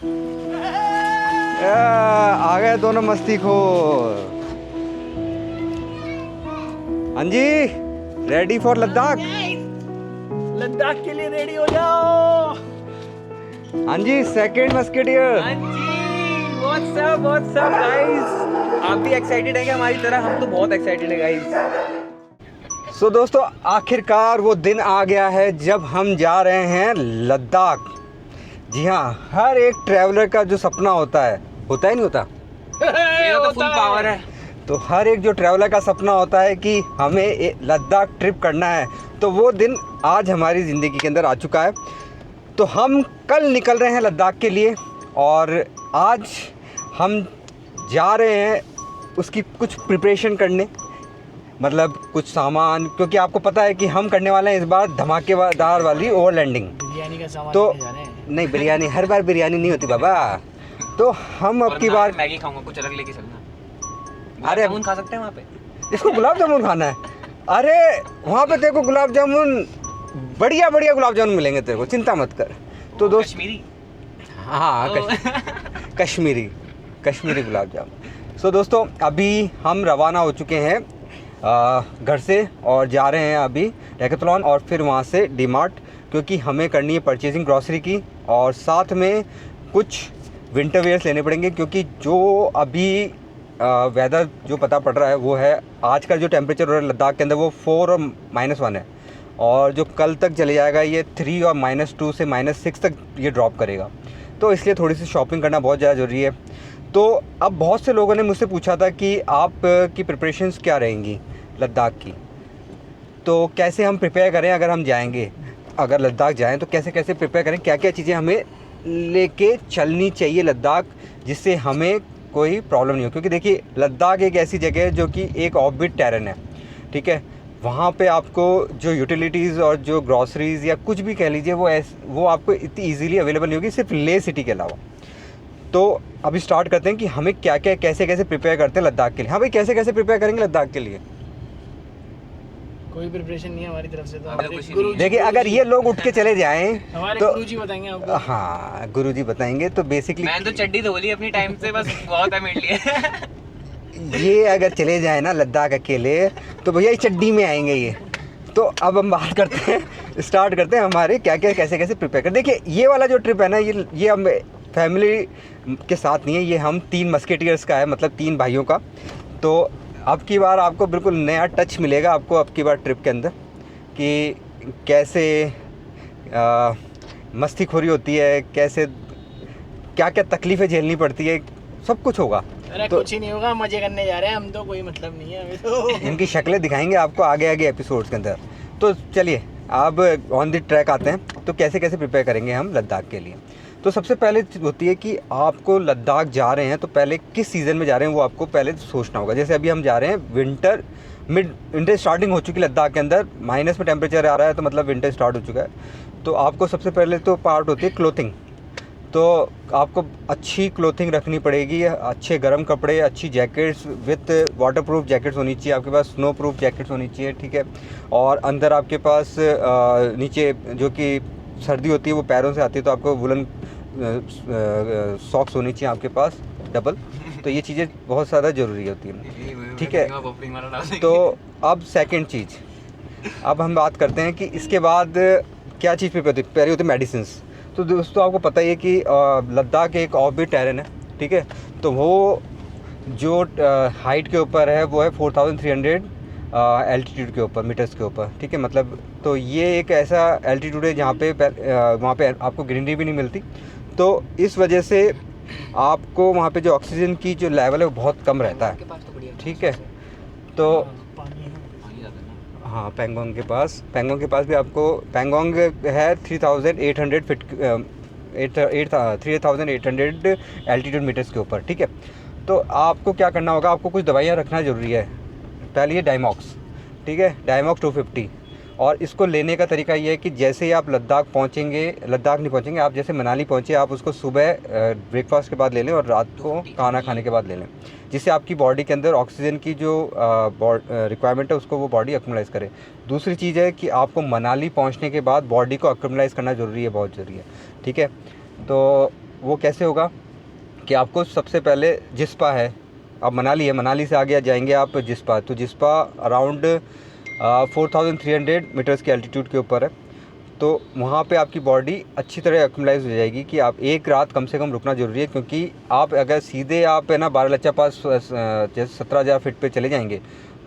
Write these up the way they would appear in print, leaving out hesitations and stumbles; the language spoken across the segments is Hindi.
आ गए दोनों मस्ती खोर। हाँ जी, रेडी फॉर लद्दाख। लद्दाख के लिए रेडी हो जाओ। हाँ जी, सेकंड मस्केटियर। हाँ जी, व्हाट्स अप गाइस। आप भी एक्साइटेड है क्या हमारी तरह? हम तो बहुत एक्साइटेड है गाइस। सो दोस्तों, आखिरकार वो दिन आ गया है जब हम जा रहे हैं लद्दाख। जी हाँ, हर एक ट्रैवलर का जो सपना होता है नहीं होता? मेरा तो फुल पावर है। तो हर एक जो ट्रैवलर का सपना होता है कि हमें लद्दाख ट्रिप करना है, तो वो दिन आज हमारी ज़िंदगी के अंदर आ चुका है। तो हम कल निकल रहे हैं लद्दाख के लिए और आज हम जा रहे हैं उसकी कुछ प्रिपरेशन करने, मतलब कुछ सामान, क्योंकि आपको पता है कि हम करने वाले हैं इस बार धमाकेदार वाली ओवरलैंडिंग। बिरयानी का सामान तो लेके जा रहे हैं। नहीं, बिरयानी हर बार बिरयानी नहीं होती बाबा। तो हम अब की बार मैगी खाऊंगा, कुछ अलग लेके चलना। अरे जामुन खा सकते हैं वहाँ पे? इसको गुलाब जामुन खाना है। अरे वहाँ पे तेरे को गुलाब जामुन बढ़िया गुलाब जामुन मिलेंगे तेरे को, चिंता मत कर। तो दोस्त, कश्मीरी। हाँ कश्मीरी गुलाब जामुन। सो दोस्तों, अभी हम रवाना हो चुके हैं घर से और जा रहे हैं अभी डेकेथलॉन और फिर वहाँ से डीमार्ट, क्योंकि हमें करनी है परचेजिंग ग्रॉसरी की और साथ में कुछ विंटर वेयर्स लेने पड़ेंगे, क्योंकि जो अभी वेदर जो पता पड़ रहा है वो है, आज का जो टेम्परेचर हो रहा है लद्दाख के अंदर वो 4 और -1 है, और जो कल तक चले जाएगा ये 3 और -2 से -6 तक ये ड्रॉप करेगा। तो इसलिए थोड़ी सी शॉपिंग करना बहुत ज़्यादा ज़रूरी है। तो अब बहुत से लोगों ने मुझसे पूछा था कि आप की प्रिपरेशंस क्या रहेंगी लद्दाख की, तो कैसे हम प्रिपेयर करें अगर हम जाएंगे, अगर लद्दाख जाएं तो कैसे कैसे प्रिपेयर करें, क्या क्या चीज़ें हमें लेके चलनी चाहिए लद्दाख, जिससे हमें कोई प्रॉब्लम नहीं हो। क्योंकि देखिए, लद्दाख एक ऐसी जगह है जो कि एक ऑफबीट टेरेन है, ठीक है। वहाँ पे आपको जो यूटिलिटीज़ और जो ग्रॉसरीज़ या कुछ भी कह लीजिए वो आपको इतनी ईजीली अवेलेबल नहीं होगी, सिर्फ लेह सिटी के अलावा। तो अभी स्टार्ट करते हैं कि हमें क्या क्या कैसे कैसे प्रिपेयर करते हैं लद्दाख के लिए। हाँ भाई, कैसे कैसे प्रिपेयर करेंगे लद्दाख के लिए? कोई प्रिपरेशन नहीं है हमारी तरफ से। तो हमारे कुछ नहीं है। देखिए, अगर ये लोग उठ के चले जाएं हमारे तो गुरुजी बताएंगे आपको। हाँ, गुरुजी बताएंगे। तो बेसिकली मैंने तो चड्डी धो ली अपनी टाइम से, बस बहुत है मेरे लिए। ये अगर चले जाए ना लद्दाख अकेले तो भैया ये चड्डी में आएंगे ये। तो अब हम बात करते हैं, स्टार्ट करते हैं हमारे क्या क्या कैसे कैसे प्रिपेयर कर। देखिए, ये वाला जो ट्रिप है ना, ये हम फैमिली के साथ नहीं है, ये हम 3 मस्केटियर्स का है, मतलब 3 भाइयों का। तो अब की बार आपको बिल्कुल नया टच मिलेगा आपको अब की बार ट्रिप के अंदर, कि कैसे मस्तीखोरी होती है, कैसे क्या क्या तकलीफ़ें झेलनी पड़ती है, सब कुछ होगा। अरे तो कुछ ही नहीं होगा, मजे करने जा रहे हैं हम तो, कोई मतलब नहीं है हमें तो। इनकी शक्लें दिखाएंगे आपको आगे एपिसोड्स के अंदर। तो चलिए अब ऑन द ट्रैक आते हैं। तो कैसे कैसे प्रिपेयर करेंगे हम लद्दाख के लिए। तो सबसे पहले होती है कि आपको लद्दाख जा रहे हैं तो पहले किस सीज़न में जा रहे हैं वो आपको पहले सोचना होगा। जैसे अभी हम जा रहे हैं विंटर स्टार्टिंग हो चुकी है लद्दाख के अंदर, माइनस में टेम्परेचर आ रहा है, तो मतलब विंटर स्टार्ट हो चुका है। तो आपको सबसे पहले तो पार्ट होती है क्लोथिंग। तो आपको अच्छी क्लोथिंग रखनी पड़ेगी, अच्छे गर्म कपड़े, अच्छी जैकेट्स विथ वाटरप्रूफ जैकेट्स होनी चाहिए आपके पास, स्नो प्रूफ जैकेट्स होनी चाहिए, ठीक है। और अंदर आपके पास नीचे जो कि सर्दी होती है वो पैरों से आती है, तो आपको वुलन सॉक्स होनी चाहिए आपके पास डबल। तो ये चीज़ें बहुत ज़्यादा ज़रूरी होती हैं, ठीक है। तो अब सेकंड चीज़, अब हम बात करते हैं कि इसके बाद क्या चीज़ पे पहले होती है मेडिसिन्स। तो दोस्तों, आपको पता ही है कि लद्दाख एक ऑफबीट टेरेन है, ठीक है। तो वो जो हाइट के ऊपर है वो है 4300 एल्टीट्यूड के ऊपर, मीटर्स के ऊपर, ठीक है। मतलब तो ये एक ऐसा एल्टीट्यूड है जहाँ पे वहाँ पे आपको ग्रीनरी भी नहीं मिलती। तो इस वजह से आपको वहाँ पे जो ऑक्सीजन की जो लेवल है वो बहुत कम रहता है, ठीक है। तो हाँ, पेंगोंग के पास भी आपको, पेंगोंग है 3800 फीट 3800 एल्टीट्यूड मीटर्स के ऊपर, ठीक है। तो आपको क्या करना होगा, आपको कुछ दवाइयाँ रखना ज़रूरी है। पहले ये डायमॉक्स, ठीक है, डायमॉक्स 250। और इसको लेने का तरीका ये है कि जैसे ही आप लद्दाख नहीं पहुँचेंगे, आप जैसे मनाली पहुँचे, आप उसको सुबह ब्रेकफास्ट के बाद ले लें और रात को खाना खाने के बाद ले लें, जिससे आपकी बॉडी के अंदर ऑक्सीजन की जो रिक्वायरमेंट है उसको वो बॉडी एक्युमुलाइज करे। दूसरी चीज़ है कि आपको मनाली पहुंचने के बाद बॉडी को एक्युमुलाइज करना ज़रूरी है, बहुत ज़रूरी है, ठीक है। तो वो कैसे होगा कि आपको सबसे पहले जिस्पा है, अब मनाली है, मनाली से आगे जाएंगे आप जिस्पा। तो जिस्पा अराउंड 4300 मीटर्स के एल्टीट्यूड के ऊपर है। तो वहाँ पे आपकी बॉडी अच्छी तरह एक्यूमलाइज हो जाएगी कि आप एक रात कम से कम रुकना ज़रूरी है, क्योंकि आप अगर सीधे आप है ना बारालाचा पास जैसे 17,000 फीट पे चले जाएंगे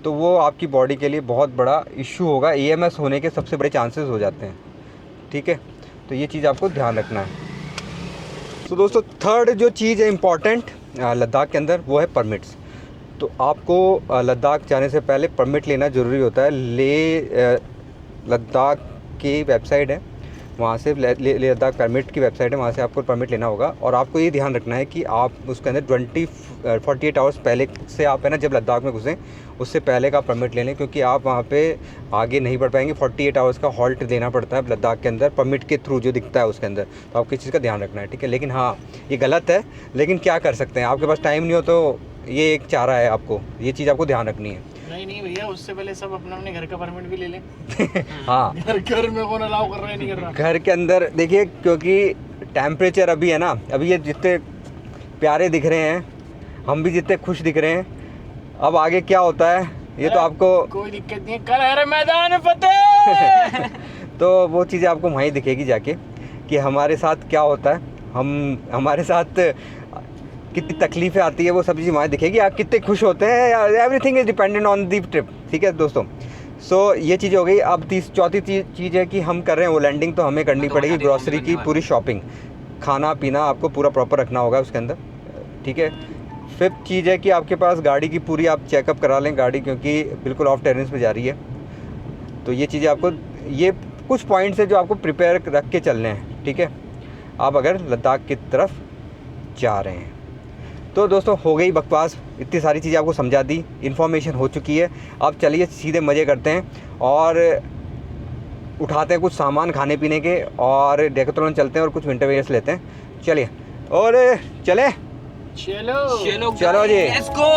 तो वो आपकी बॉडी के लिए बहुत बड़ा इशू होगा, EMS होने के सबसे बड़े चांसेस हो जाते हैं। ठीक है, तो ये चीज़ आपको ध्यान रखना है। तो दोस्तों थर्ड जो चीज़ है इम्पॉर्टेंट लद्दाख के अंदर वो है परमिट्स। तो आपको लद्दाख जाने से पहले परमिट लेना ज़रूरी होता है। लद्दाख की वेबसाइट है, वहाँ से लद्दाख परमिट की वेबसाइट है, वहाँ से आपको परमिट लेना होगा। और आपको ये ध्यान रखना है कि आप उसके अंदर 48 आवर्स पहले से आप है ना जब लद्दाख में घुसें उससे पहले का परमिट ले लें, क्योंकि आप वहाँ पे आगे नहीं बढ़ पाएंगे। 48 आवर्स का हॉल्ट देना पड़ता है लद्दाख के अंदर परमिट के थ्रू जो दिखता है उसके अंदर। तो आपको इस चीज़ का ध्यान रखना है, ठीक है। लेकिन हाँ, ये गलत है, लेकिन क्या कर सकते हैं, आपके पास टाइम नहीं हो तो ये एक चारा है, आपको ये चीज़ आपको ध्यान रखनी है। नहीं भैया, उससे पहले सब अपना अपने घर का परमिट भी ले लें। हाँ, घर में कौन अलाउ कर रहा है, नहीं कर रहा। घर के अंदर देखिए, क्योंकि टेम्परेचर अभी है ना, अभी ये जितने प्यारे दिख रहे हैं, हम भी जितने खुश दिख रहे हैं, अब आगे क्या होता है ये तो आपको कोई दिक्कत नहीं है, कल है मैदान फतेह। तो वो चीज़ें आपको वहीं दिखेगी जाके कि हमारे साथ क्या होता है, हमारे साथ कितनी तकलीफ़ें आती है, वो सब चीज़ वहाँ दिखेगी, आप कितने खुश होते हैं। Everything is dependent on the trip, ठीक है दोस्तों। सो ये चीज़ हो गई। अब चौथी चीज़ है कि हम कर रहे हैं वो लैंडिंग, तो हमें करनी पड़ेगी ग्रॉसरी की पूरी शॉपिंग, खाना पीना आपको पूरा प्रॉपर रखना होगा उसके अंदर, ठीक है। फिफ्थ चीज़ है कि आपके पास गाड़ी की पूरी आप चेकअप करा लें गाड़ी, क्योंकि बिल्कुल ऑफ टेरेंस पे जा रही है। तो ये चीज़ें आपको, ये कुछ पॉइंट्स है जो आपको प्रिपेयर रख के चलने हैं, ठीक है, आप अगर लद्दाख की तरफ जा रहे हैं। तो दोस्तों हो गई बकवास, इतनी सारी चीज़ें आपको समझा दी, इन्फॉर्मेशन हो चुकी है। अब चलिए सीधे मज़े करते हैं और उठाते हैं कुछ सामान खाने पीने के, और डेकाथलॉन चलते हैं और कुछ विंटर वेयर्स लेते हैं। चलिए, और चले चलो जी, लेट्स गो।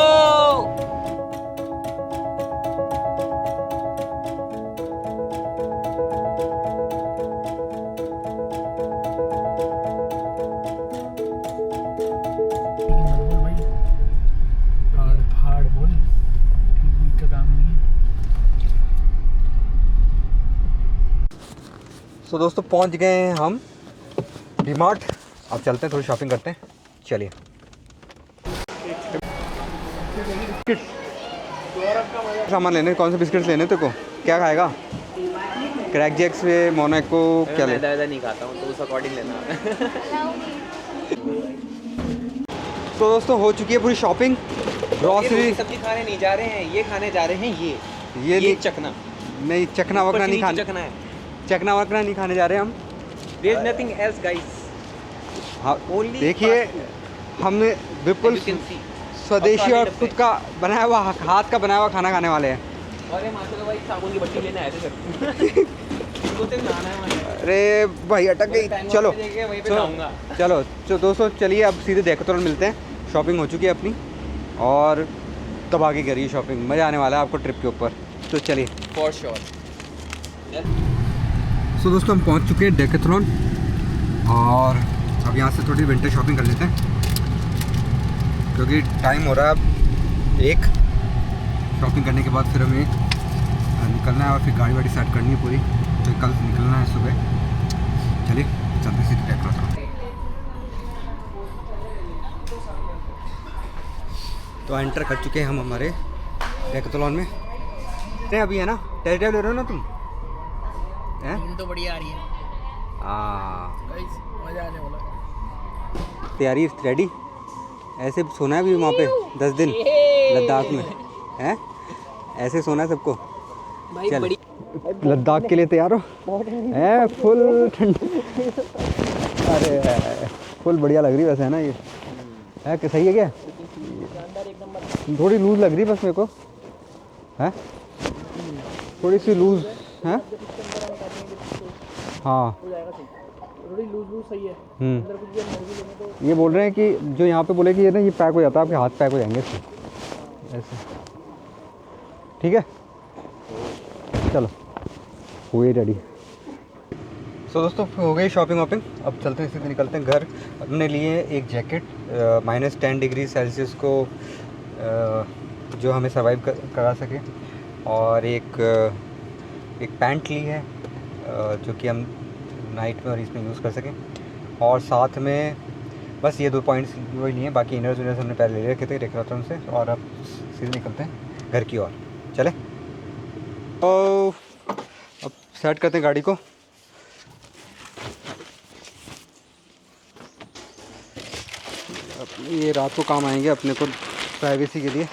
तो दोस्तों पहुंच गए हैं हम डीमार्ट। अब चलते हैं, थोड़ी शॉपिंग करते हैं, चलिए। सामान लेने, कौन से बिस्किट्स लेने तेरे को, क्या खाएगा? क्रैक जैक्स से मोनाको क्या ले? ज़्यादा नहीं खाता हूँ तो उस अकॉर्डिंग लेना। तो दोस्तों हो चुकी है पूरी शॉपिंग, ग्रॉसरी। सब्जी खाने नहीं जा रहे हैं, ये खाने जा रहे हैं। ये चखना नहीं, चखना वखना नहीं खाना, चखना है, चखना वखना नहीं खाने जा रहे हैं हम। There is nothing else guys. हाँ देखिए, हमने बिल्कुल स्वदेशी और खुद का बनाया हुआ, हाथ का बनाया हुआ खाना खाने वाले हैं। अरे माशा भाई, साबुन की बट्टी लेने आए थे सर। अरे भाई अटक गई। चलो चलो तो दोस्तों चलिए अब सीधे डेकाथलॉन मिलते हैं। शॉपिंग हो चुकी है अपनी और तब आगे करिए शॉपिंग, मज़ा आने वाला है आपको ट्रिप के ऊपर। तो चलिए फॉर श्योर। सो दोस्तों हम पहुंच चुके हैं डेकाथलॉन और अब यहाँ से थोड़ी विंटर शॉपिंग कर लेते हैं, क्योंकि टाइम हो रहा है अब 1। शॉपिंग करने के बाद फिर हमें निकलना है और फिर गाड़ी वाड़ी सेट करनी है पूरी, तो कल निकलना है सुबह। चलिए चलते सीधे डेकाथलॉन। तो एंटर कर चुके हैं हम हमारे डेकाथलॉन में। अभी है ना, टेस्ट ड्राइव ले रहे हो ना तुम? हैं तो बढ़िया आ रही है, मजा आने वाला। तैयारी रेडी? ऐसे सोना है भी वहाँ पे 10 दिन लद्दाख में, हैं? ऐसे सोना है सबको। चल लद्दाख के लिए तैयार हो? हैं फुल ठंडी, अरे फुल बढ़िया लग रही वैसे, है ना ये? है कि सही है क्या? थोड़ी लूज़ लग रही बस मेरे को, है थोड़ी सी लूज़ है। हाँ थोड़ी लूज सही है। ये बोल रहे हैं कि जो यहाँ पे बोले कि ये ना ये पैक हो जाता है, आपके हाथ पैक हो जाएंगे इससे, ऐसे। ठीक है, चलो हुए रेडी। सो दोस्तों हो गई शॉपिंग वॉपिंग, अब चलते हैं सीधे निकलते हैं घर। हमने लिए एक जैकेट -10 डिग्री सेल्सियस को जो हमें सर्वाइव करा सके, और एक पैंट ली है जो कि हम नाइट में और इसमें यूज़ कर सकें, और साथ में बस ये 2 पॉइंट्स वही लिए हैं। बाकी इनर्स विनर्स हमने पहले ले रखे थे डेकोरेटन से, और अब सीधे निकलते हैं घर की ओर। चले तो अब सेट करते हैं गाड़ी को। अब ये रात को काम आएंगे अपने को प्राइवेसी के लिए।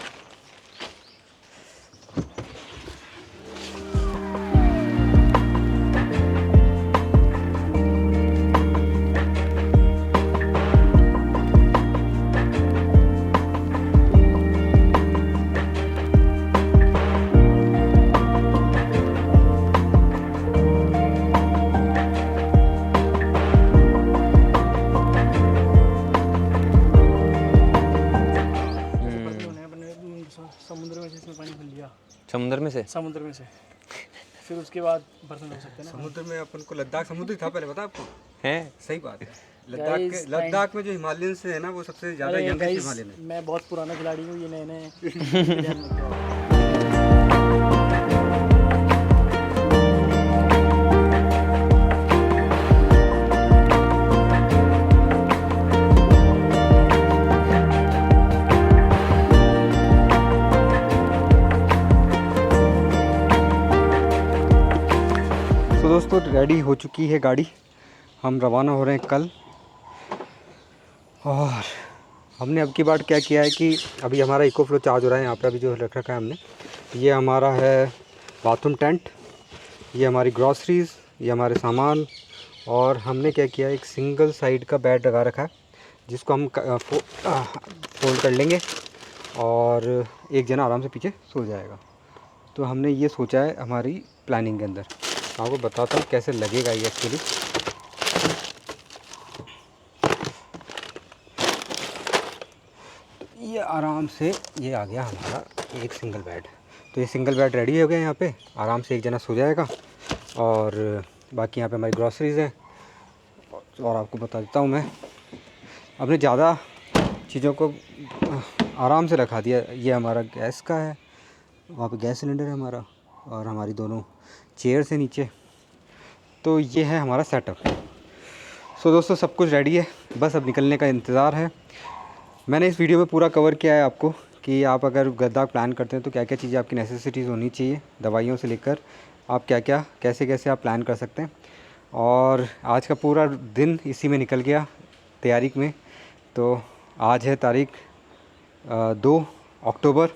समुद्र में से इसमें पानी भर लिया, समुद्र में से फिर उसके बाद बर्तन हो सकते हैं ना। समुद्र में अपन को लद्दाख समुद्र था पहले, पता आपको? है सही बात है। Guys, लद्दाख में जो हिमालयन से है ना, वो सबसे ज़्यादा अरे यंगेस्ट guys, हिमालयन है। मैं बहुत पुराना खिलाड़ी हूँ, ये नए नए तो दोस्तों रेडी हो चुकी है गाड़ी, हम रवाना हो रहे हैं कल। और हमने अब की बार क्या किया है कि अभी हमारा इको फ्लो चार्ज हो रहा है यहाँ पे, अभी जो रख रखा है हमने। ये हमारा है बाथरूम टेंट, ये हमारी ग्रॉसरीज़, ये हमारे सामान, और हमने क्या किया है एक सिंगल साइड का बेड लगा रखा है जिसको हम फोल्ड कर लेंगे और एक जना आराम से पीछे सो जाएगा। तो हमने ये सोचा है हमारी प्लानिंग के अंदर। आपको बताता हूँ कैसे लगेगा ये एक्चुअली। ये आराम से ये आ गया हमारा एक सिंगल बेड। तो ये सिंगल बेड रेडी हो गया यहाँ पे, आराम से एक जना सो जाएगा। और बाकी यहाँ पे हमारी ग्रॉसरीज़ हैं। और आपको बता देता हूँ मैं, अपने ज़्यादा चीज़ों को आराम से रखा दिया। ये हमारा गैस का है, वहाँ पे गैस सिलेंडर है हमारा, और हमारी दोनों चेयर से नीचे। तो ये है हमारा सेटअप। सो दोस्तों सब कुछ रेडी है, बस अब निकलने का इंतज़ार है। मैंने इस वीडियो में पूरा कवर किया है आपको कि आप अगर लद्दाख प्लान करते हैं तो क्या क्या चीज़ें आपकी नेसेसिटीज़ होनी चाहिए, दवाइयों से लेकर आप क्या क्या कैसे कैसे आप प्लान कर सकते हैं। और आज का पूरा दिन इसी में निकल गया तैयारी में। तो आज है तारीख 2 अक्टूबर,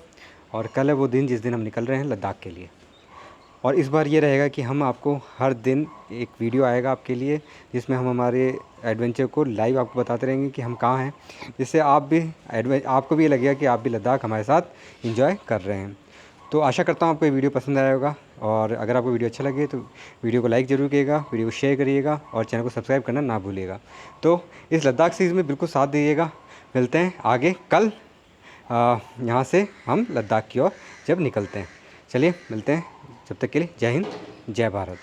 और कल है वो दिन जिस दिन हम निकल रहे हैं लद्दाख के लिए। और इस बार ये रहेगा कि हम आपको हर दिन एक वीडियो आएगा आपके लिए, जिसमें हम हमारे एडवेंचर को लाइव आपको बताते रहेंगे कि हम कहाँ हैं, जिससे आपको भी ये लगेगा कि आप भी लद्दाख हमारे साथ एंजॉय कर रहे हैं। तो आशा करता हूँ आपको ये वीडियो पसंद आया होगा, और अगर आपको वीडियो अच्छा लगे तो वीडियो को लाइक ज़रूर करिएगा, वीडियो को शेयर करिएगा, और चैनल को सब्सक्राइब करना ना भूलिएगा। तो इस लद्दाख सीरीज़ में बिल्कुल साथ दीजिएगा। मिलते हैं आगे कल यहाँ से हम लद्दाख की ओर जब निकलते हैं। चलिए मिलते हैं, जब तक के लिए जय हिंद जय भारत।